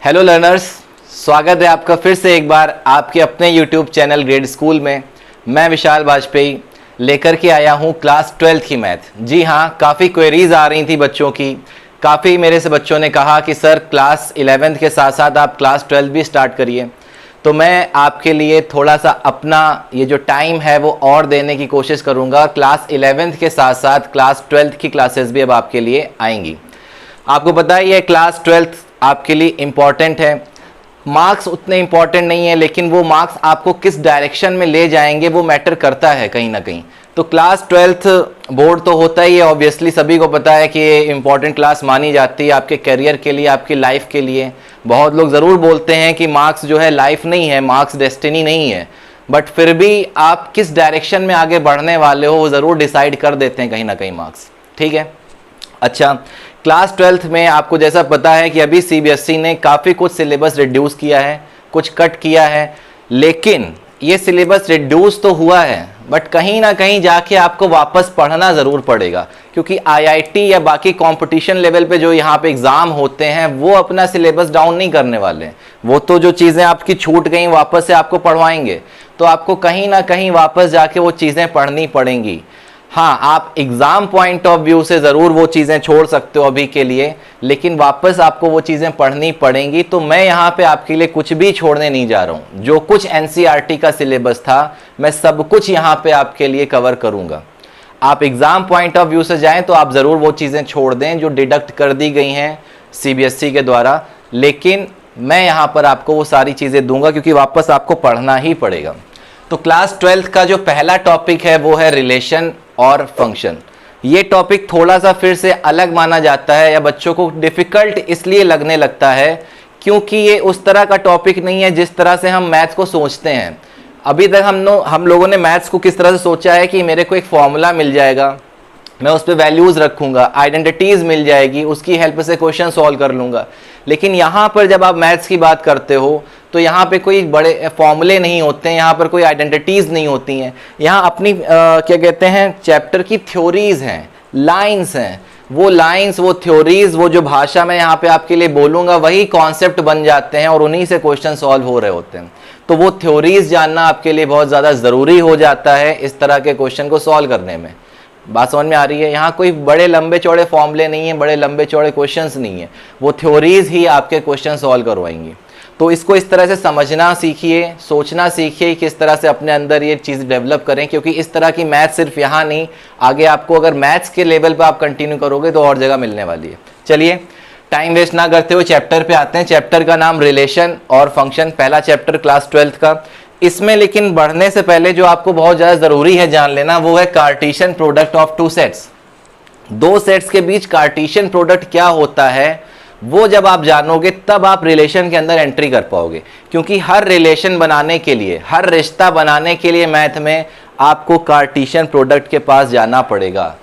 Hello learners, स्वागत है आपका फिर से एक बार आपके अपने यूट्यूब चैनल ग्रेड स्कूल में। मैं विशाल वाजपेयी लेकर के आया हूँ क्लास 12th की मैथ। जी हाँ, काफ़ी क्वेरीज आ रही थी बच्चों की। काफ़ी मेरे से बच्चों ने कहा कि सर क्लास 11th के साथ साथ आप क्लास 12 भी स्टार्ट करिए। तो मैं आपके लिए थोड़ा सा अपना ये जो टाइम है वो और देने की कोशिश करूँगा। क्लास 11th के साथ साथ क्लास 12th की क्लासेस भी अब आपके लिए आएंगी। आपको पता ही है क्लास 12th आपके लिए इम्पॉर्टेंट है। मार्क्स उतने इम्पॉर्टेंट नहीं है, लेकिन वो मार्क्स आपको किस डायरेक्शन में ले जाएंगे वो मैटर करता है कहीं ना कहीं। तो क्लास 12th बोर्ड तो होता ही है, ऑब्वियसली सभी को पता है कि ये इम्पॉर्टेंट क्लास मानी जाती है आपके करियर के लिए, आपकी लाइफ के लिए। बहुत लोग ज़रूर बोलते हैं कि मार्क्स जो है लाइफ नहीं है, मार्क्स डेस्टिनी नहीं है, बट फिर भी आप किस डायरेक्शन में आगे बढ़ने वाले हो वो ज़रूर डिसाइड कर देते हैं कहीं ना कहीं मार्क्स। ठीक है, अच्छा, क्लास 12th में आपको जैसा पता है कि अभी सीबीएसई ने काफ़ी कुछ सिलेबस रिड्यूस किया है, कुछ कट किया है। लेकिन ये सिलेबस रिड्यूस तो हुआ है, बट कहीं ना कहीं जाके आपको वापस पढ़ना ज़रूर पड़ेगा, क्योंकि आईआईटी या बाकी कंपटीशन लेवल पे जो यहाँ पे एग्ज़ाम होते हैं वो अपना सिलेबस डाउन नहीं करने वाले। वो तो जो चीज़ें आपकी छूट गई वापस से आपको पढ़वाएंगे, तो आपको कहीं ना कहीं वापस जाके वो चीज़ें पढ़नी पड़ेंगी। हाँ, आप एग्ज़ाम पॉइंट ऑफ व्यू से ज़रूर वो चीज़ें छोड़ सकते हो अभी के लिए, लेकिन वापस आपको वो चीज़ें पढ़नी पड़ेंगी। तो मैं यहाँ पे आपके लिए कुछ भी छोड़ने नहीं जा रहा हूँ। जो कुछ एनसीईआरटी का सिलेबस था मैं सब कुछ यहाँ पे आपके लिए कवर करूँगा। आप एग्ज़ाम पॉइंट ऑफ व्यू से जाएँ तो आप ज़रूर वो चीज़ें छोड़ दें जो डिडक्ट कर दी गई हैं सीबीएसई के द्वारा, लेकिन मैं यहाँ पर आपको वो सारी चीज़ें दूंगा क्योंकि वापस आपको पढ़ना ही पड़ेगा। तो क्लास 12th का जो पहला टॉपिक है वो है रिलेशन और फंक्शन। ये टॉपिक थोड़ा सा फिर से अलग माना जाता है या बच्चों को डिफ़िकल्ट इसलिए लगने लगता है क्योंकि ये उस तरह का टॉपिक नहीं है जिस तरह से हम मैथ्स को सोचते हैं। अभी तक हम लोगों ने मैथ्स को किस तरह से सोचा है कि मेरे को एक फॉर्मूला मिल जाएगा, मैं उस पर वैल्यूज़ रखूँगा, आइडेंटिटीज़ मिल जाएगी, उसकी हेल्प से क्वेश्चन सॉल्व कर लूँगा। लेकिन यहाँ पर जब आप मैथ्स की बात करते हो तो यहाँ पे कोई बड़े फॉर्मूले नहीं होते हैं, यहाँ पर कोई आइडेंटिटीज़ नहीं होती हैं। यहाँ अपनी क्या कहते हैं चैप्टर की थ्योरीज़ हैं, लाइन्स हैं। वो लाइन्स, वो थ्योरीज़, वो जो भाषा मैं यहाँ पे आपके लिए बोलूँगा वही कॉन्सेप्ट बन जाते हैं और उन्हीं से क्वेश्चन सॉल्व हो रहे होते हैं। तो वो थ्योरीज़ जानना आपके लिए बहुत ज़्यादा ज़रूरी हो जाता है इस तरह के क्वेश्चन को सॉल्व करने में। बात समझ में आ रही है? यहाँ कोई बड़े लंबे चौड़े फॉर्मूले नहीं है, बड़े लंबे चौड़े क्वेश्चंस नहीं है, वो थ्योरीज ही आपके क्वेश्चन सॉल्व करवाएंगी। तो इसको इस तरह से समझना सीखिए, सोचना सीखिए, किस तरह से अपने अंदर ये चीज़ डेवलप करें, क्योंकि इस तरह की मैथ सिर्फ यहाँ नहीं, आगे आपको अगर मैथ्स के लेवल पर आप कंटिन्यू करोगे तो और जगह मिलने वाली है। चलिए टाइम वेस्ट ना करते हुए चैप्टर पे आते हैं। चैप्टर का नाम रिलेशन और फंक्शन, पहला चैप्टर क्लास 12th का। इसमें लेकिन बढ़ने से पहले जो आपको बहुत ज़्यादा ज़रूरी है जान लेना वो है Cartesian product of two sets. दो सेट्स के बीच कार्टेशियन प्रोडक्ट क्या होता है वो जब आप जानोगे तब आप रिलेशन के अंदर एंट्री कर पाओगे, क्योंकि हर रिलेशन बनाने के लिए, हर रिश्ता बनाने के लिए मैथ में आपको कार्टेशियन प्रोडक्ट के पास जाना पड़ेगा।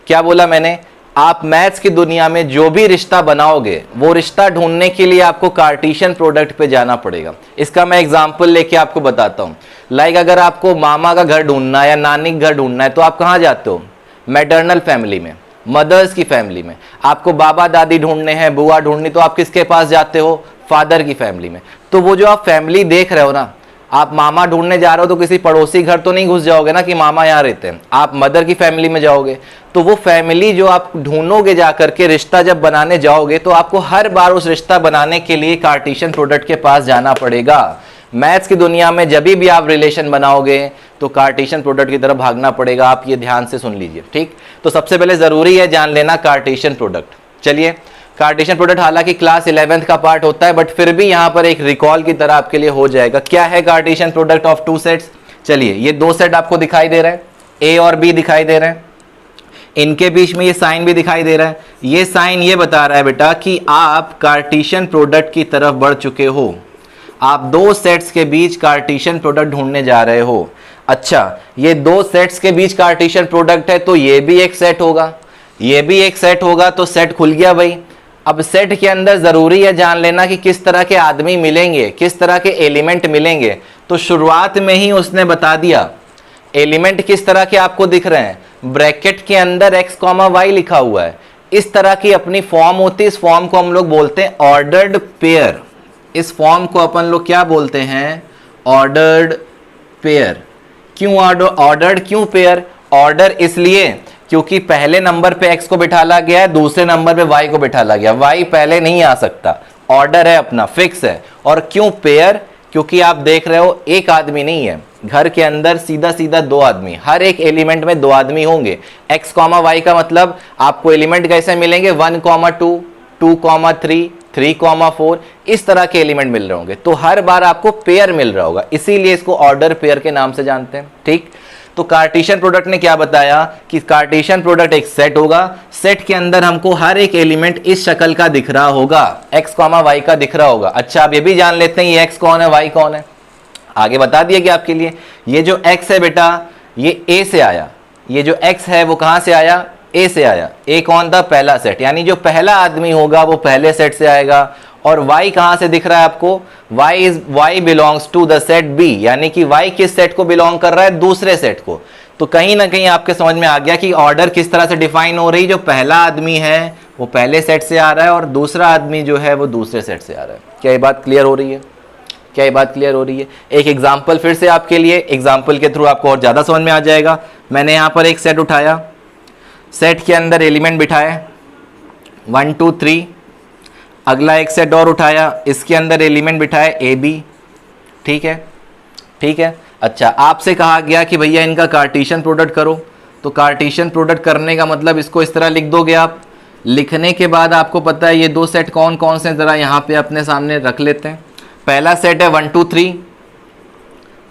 क्या बोला मैंने? आप मैथ्स की दुनिया में जो भी रिश्ता बनाओगे वो रिश्ता ढूंढने के लिए आपको कार्टेशियन प्रोडक्ट पे जाना पड़ेगा। इसका मैं एग्जांपल लेके आपको बताता हूँ। लाइक अगर आपको मामा का घर ढूंढना है या नानी का घर ढूंढना है तो आप कहाँ जाते हो? मैटरनल फैमिली में, मदर्स की फैमिली में। आपको बाबा दादी ढूंढने हैं, बुआ ढूंढनी, तो आप किसके पास जाते हो? फादर की फैमिली में। तो वो जो आप फैमिली देख रहे हो ना, आप मामा ढूंढने जा रहे हो तो किसी पड़ोसी घर तो नहीं घुस जाओगे ना कि मामा यहाँ रहते हैं, आप मदर की फैमिली में जाओगे। तो वो फैमिली जो आप ढूंढोगे जा करके, रिश्ता जब बनाने जाओगे तो आपको हर बार उस रिश्ता बनाने के लिए कार्टेशियन प्रोडक्ट के पास जाना पड़ेगा। मैथ्स की दुनिया में जब भी आप रिलेशन बनाओगे तो कार्टेशियन प्रोडक्ट की तरफ भागना पड़ेगा। आप ये ध्यान से सुन लीजिए, ठीक? तो सबसे पहले ज़रूरी है जान लेना कार्टेशियन प्रोडक्ट। चलिए, कार्टेशियन प्रोडक्ट हालांकि क्लास 11th का पार्ट होता है, बट फिर भी यहाँ पर एक रिकॉल की तरह आपके लिए हो जाएगा। क्या है Cartesian product of two sets? चलिए, ये दो सेट आपको दिखाई दे रहा है, ए और बी दिखाई दे रहे हैं, इनके बीच में ये साइन भी दिखाई दे रहा है। ये साइन ये बता रहा है बेटा कि आप कार्टेशियन प्रोडक्ट की तरफ बढ़ चुके हो। आप दो सेट्स के बीच कार्टेशियन प्रोडक्ट ढूंढने जा रहे हो। अच्छा, ये दो सेट्स के बीच कार्टेशियन प्रोडक्ट है तो ये भी एक सेट होगा, ये भी एक सेट होगा, तो सेट खुल गया भाई। अब सेट के अंदर ज़रूरी है जान लेना कि किस तरह के आदमी मिलेंगे, किस तरह के एलिमेंट मिलेंगे। तो शुरुआत में ही उसने बता दिया एलिमेंट किस तरह के आपको दिख रहे हैं, ब्रैकेट के अंदर x, y लिखा हुआ है। इस तरह की अपनी फॉर्म होती है, इस फॉर्म को हम लोग बोलते हैं ऑर्डर्ड पेयर। इस फॉर्म को अपन लोग क्या बोलते हैं, ऑर्डर्ड पेयर। क्यों ऑर्डर्ड, क्यों पेयर? ऑर्डर इसलिए क्योंकि पहले नंबर पे x को बिठाला गया है, दूसरे नंबर पे y को बिठाला गया, y पहले नहीं आ सकता, ऑर्डर है अपना, फिक्स है। और क्यों पेयर? क्योंकि आप देख रहे हो एक आदमी नहीं है घर के अंदर, सीधा सीधा दो आदमी, हर एक एलिमेंट में दो आदमी होंगे। x, y का मतलब आपको एलिमेंट कैसे मिलेंगे, 1, 2, 2, 3, 3, 4, इस तरह के एलिमेंट मिल रहे होंगे। तो हर बार आपको पेयर मिल रहा होगा, इसीलिए इसको ऑर्डर पेयर के नाम से जानते हैं। ठीक, तो कार्टेशियन प्रोडक्ट ने क्या बताया कि कार्टेशियन प्रोडक्ट एक सेट होगा, सेट के अंदर हमको हर एक एलिमेंट इस शक्ल का दिख रहा होगा, x, y का दिख रहा होगा। अच्छा, अब ये भी जान लेते हैं ये x कौन है, y कौन है। आगे बता दिया कि आपके लिए ये जो x है बेटा, ये a से आया, ये जो x है वो कहां से आया, a से आया। a कौन था, पहला सेट, यानी जो पहला आदमी होगा वो पहले सेट से आएगा। और y कहां से दिख रहा है आपको, y belongs to the set b, यानी कि y किस सेट को बिलोंग कर रहा है, दूसरे सेट को। तो कहीं ना कहीं आपके समझ में आ गया कि ऑर्डर किस तरह से डिफाइन हो रही, जो पहला आदमी है वो पहले सेट से आ रहा है और दूसरा आदमी जो है वो दूसरे सेट से आ रहा है। क्या ये बात क्लियर हो रही है, क्या ये बात क्लियर हो रही है? एक एग्जाम्पल फिर से आपके लिए, एग्जाम्पल के थ्रू आपको और ज्यादा समझ में आ जाएगा। मैंने यहां पर एक सेट उठाया, सेट के अंदर एलिमेंट बिठाए 1, 2, 3, अगला एक सेट और उठाया, इसके अंदर एलिमेंट बिठाए ए बी। ठीक है, ठीक है। अच्छा, आपसे कहा गया कि भैया इनका कार्टेशियन प्रोडक्ट करो, तो कार्टेशियन प्रोडक्ट करने का मतलब इसको इस तरह लिख दोगे आप। लिखने के बाद आपको पता है ये दो सेट कौन कौन से, जरा यहाँ पे अपने सामने रख लेते हैं। पहला सेट है 1, 2, 3,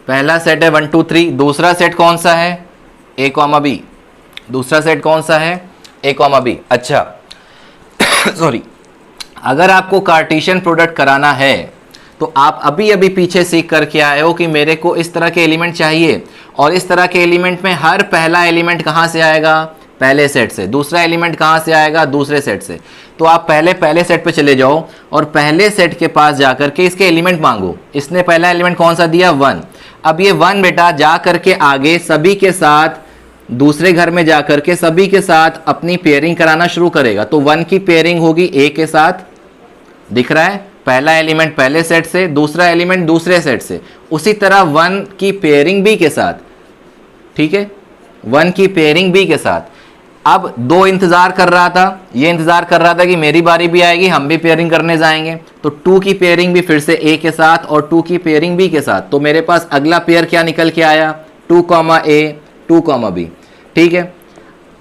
पहला सेट है 1, 2, 3। दूसरा सेट कौन सा है, a, b। दूसरा सेट कौन सा है, a, b। अच्छा सॉरी, अगर आपको कार्टेशियन प्रोडक्ट कराना है तो आप अभी अभी पीछे सीख करके आए हो कि मेरे को इस तरह के एलिमेंट चाहिए, और इस तरह के एलिमेंट में हर पहला एलिमेंट कहाँ से आएगा, पहले सेट से। दूसरा एलिमेंट कहाँ से आएगा, दूसरे सेट से। तो आप पहले सेट पे चले जाओ और पहले सेट के पास जाकर के इसके एलिमेंट मांगो। इसने पहला एलिमेंट कौन सा दिया, 1। अब ये 1 बेटा जा करके आगे सभी के साथ, दूसरे घर में जाकर के सभी के साथ अपनी पेयरिंग कराना शुरू करेगा। तो 1 की पेयरिंग होगी a के साथ, दिख रहा है, पहला एलिमेंट पहले सेट से, दूसरा एलिमेंट दूसरे सेट से। उसी तरह 1 की पेयरिंग b के साथ, ठीक है, 1 की पेयरिंग b के साथ। अब 2 इंतजार कर रहा था, ये इंतजार कर रहा था कि मेरी बारी भी आएगी, हम भी पेयरिंग करने जाएंगे। तो 2 की पेयरिंग भी फिर से a के साथ और 2 की पेयरिंग b के साथ। तो मेरे पास अगला पेयर क्या निकल के आया, 2, a, 2, b। ठीक है,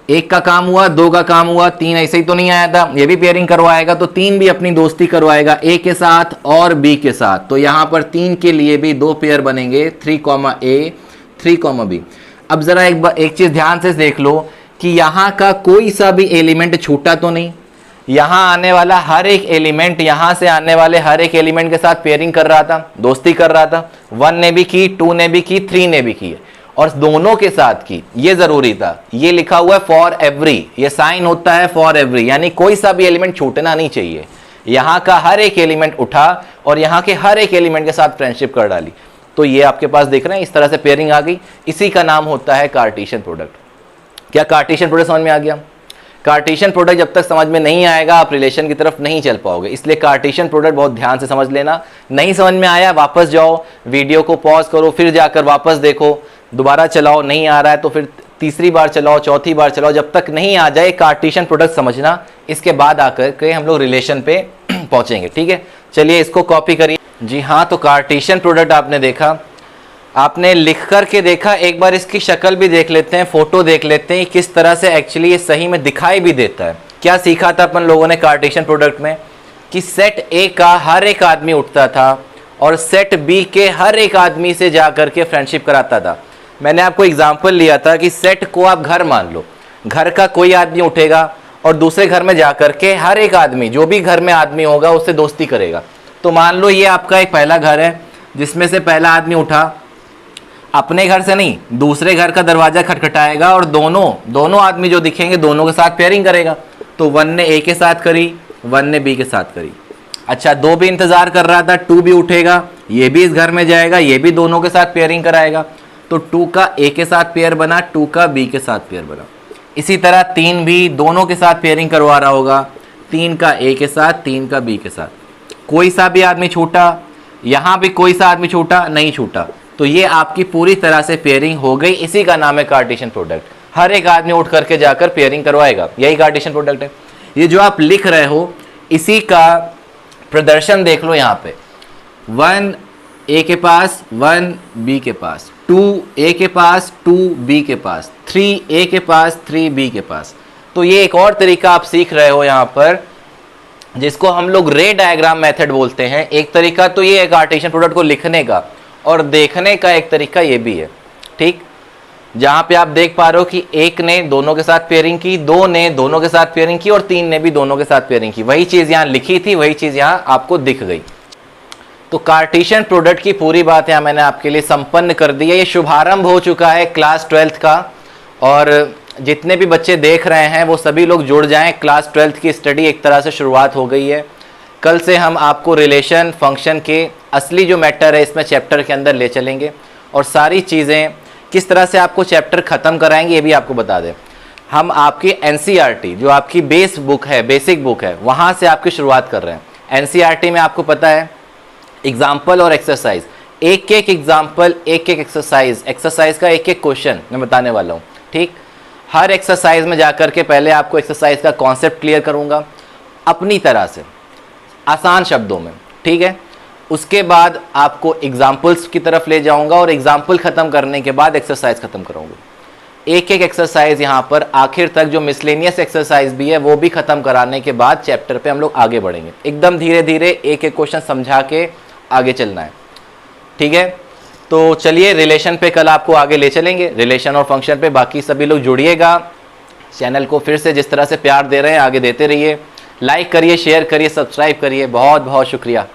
1 का काम हुआ, 2 का काम हुआ, 3 ऐसे ही तो नहीं आया था, ये भी पेयरिंग करवाएगा। तो 3 भी अपनी दोस्ती करवाएगा a के साथ और b के साथ। तो यहां पर 3 के लिए भी 2 पेयर बनेंगे, 3, a, 3, b। अब जरा एक चीज ध्यान से देख लो कि यहां का कोई सा भी एलिमेंट छूटा तो नहीं। यहां आने वाला हर एक एलिमेंट, यहां से आने वाले हर एक एलिमेंट के साथ पेयरिंग कर रहा था, दोस्ती कर रहा था। 1 ने भी की, 2 ने भी की, 3 ने भी की, और दोनों के साथ की। ये जरूरी था, ये लिखा हुआ है फॉर एवरी, ये साइन होता है फॉर एवरी, यानी कोई सा भी एलिमेंट छूटना नहीं चाहिए। यहां का हर एक एलिमेंट उठा और यहां के हर एक एलिमेंट के साथ फ्रेंडशिप कर डाली। तो ये आपके पास देख रहे हैं, इस तरह से पेयरिंग आ गई। इसी का नाम होता है कार्टेशियन प्रोडक्ट। क्या कार्टेशियन प्रोडक्ट समझ में आ गया? कार्टेशियन प्रोडक्ट जब तक समझ में नहीं आएगा आप रिलेशन की तरफ नहीं चल पाओगे, इसलिए कार्टेशियन प्रोडक्ट बहुत ध्यान से समझ लेना। नहीं समझ में आया वापस जाओ, वीडियो को पॉज करो, फिर जाकर वापस देखो, दोबारा चलाओ, नहीं आ रहा है तो फिर तीसरी बार चलाओ, चौथी बार चलाओ, जब तक नहीं आ जाए कार्टेशियन प्रोडक्ट समझना। इसके बाद आकर के हम लोग रिलेशन पे पहुंचेंगे। ठीक है, चलिए इसको कॉपी करिए। जी हाँ, तो कार्टेशियन प्रोडक्ट आपने देखा, आपने लिख करके देखा, एक बार इसकी शक्ल भी देख लेते हैं, फोटो देख लेते हैं किस तरह से एक्चुअली ये सही में दिखाई भी देता है। क्या सीखा था अपन लोगों ने कार्टेशियन प्रोडक्ट में कि सेट ए का हर एक आदमी उठता था और सेट बी के हर एक आदमी से जा करके फ्रेंडशिप कराता था। मैंने आपको एग्जाम्पल लिया था कि सेट को आप घर मान लो, घर का कोई आदमी उठेगा और दूसरे घर में जा करके हर एक आदमी, जो भी घर में आदमी होगा उससे दोस्ती करेगा। तो मान लो ये आपका एक पहला घर है जिसमें से पहला आदमी उठा, अपने घर से नहीं दूसरे घर का दरवाजा खटखटाएगा और दोनों आदमी जो दिखेंगे दोनों के साथ पेयरिंग करेगा। तो 1 ने ए के साथ करी, 1 ने बी के साथ करी। अच्छा, 2 भी इंतजार कर रहा था, 2 भी उठेगा, ये भी इस घर में जाएगा, ये भी दोनों के साथ पेयरिंग कराएगा। तो 2 का ए के साथ पेयर बना, 2 का बी के साथ पेयर बना। इसी तरह 3 भी दोनों के साथ पेयरिंग करवा रहा होगा, 3 का ए के साथ, 3 का बी के साथ। कोई सा भी आदमी छूटा, यहाँ भी कोई सा आदमी छूटा, नहीं छूटा, तो ये आपकी पूरी तरह से पेयरिंग हो गई। इसी का नाम है कार्टेशियन प्रोडक्ट। हर एक आदमी उठ करके जाकर पेयरिंग करवाएगा, यही कार्टेशियन प्रोडक्ट है। ये जो आप लिख रहे हो इसी का प्रदर्शन देख लो यहाँ पे, 1 ए के पास, 1 बी के पास, 2 ए के पास, 2 बी के पास, 3 ए के पास, 3 बी के पास। तो ये एक और तरीका आप सीख रहे हो यहाँ पर, जिसको हम लोग रे डायग्राम मेथड बोलते हैं। एक तरीका तो ये है कार्टेशियन प्रोडक्ट को लिखने का, और देखने का एक तरीका ये भी है, ठीक। जहां पे आप देख पा रहे हो कि 1 ने दोनों के साथ पेयरिंग की, 2 ने दोनों के साथ पेयरिंग की, और 3 ने भी दोनों के साथ पेयरिंग की। वही चीज यहां लिखी थी, वही चीज यहां आपको दिख गई। तो कार्टेशियन प्रोडक्ट की पूरी बात यहां मैंने आपके लिए संपन्न कर दी है। ये शुभारंभ हो चुका है क्लास 12th का, और जितने भी बच्चे देख रहे हैं वो सभी लोग जुड़ जाएं। क्लास 12th की स्टडी एक तरह से शुरुआत हो गई है। कल से हम आपको रिलेशन फंक्शन के असली जो मैटर है इसमें चैप्टर के अंदर ले चलेंगे, और सारी चीज़ें किस तरह से आपको चैप्टर ख़त्म कराएंगे ये भी आपको बता दें। हम आपकी NCERT जो आपकी बेस बुक है, बेसिक बुक है, वहाँ से आपकी शुरुआत कर रहे हैं। NCERT में आपको पता है एग्जाम्पल और एक्सरसाइज, एक एक एग्जाम्पल, एक एक एक्सरसाइज का एक एक क्वेश्चन मैं बताने वाला हूँ, ठीक। हर एक्सरसाइज में जाकर के पहले आपको एक्सरसाइज का कॉन्सेप्ट क्लियर करूँगा अपनी तरह से, आसान शब्दों में, ठीक है। उसके बाद आपको एग्जाम्पल्स की तरफ ले जाऊंगा, और एग्जाम्पल ख़त्म करने के बाद एक्सरसाइज ख़त्म कराऊंगा। एक एक एक्सरसाइज यहाँ पर आखिर तक जो मिसलेनियस एक्सरसाइज भी है वो भी ख़त्म कराने के बाद चैप्टर पे हम लोग आगे बढ़ेंगे। एकदम धीरे धीरे एक एक क्वेश्चन समझा के आगे चलना है, ठीक है। तो चलिए रिलेशन पे कल आपको आगे ले चलेंगे, रिलेशन और फंक्शन पे। बाकी सभी लोग जुड़िएगा, चैनल को फिर से जिस तरह से प्यार दे रहे हैं आगे देते रहिए। लाइक करिए, शेयर करिए, सब्सक्राइब करिए। बहुत बहुत शुक्रिया।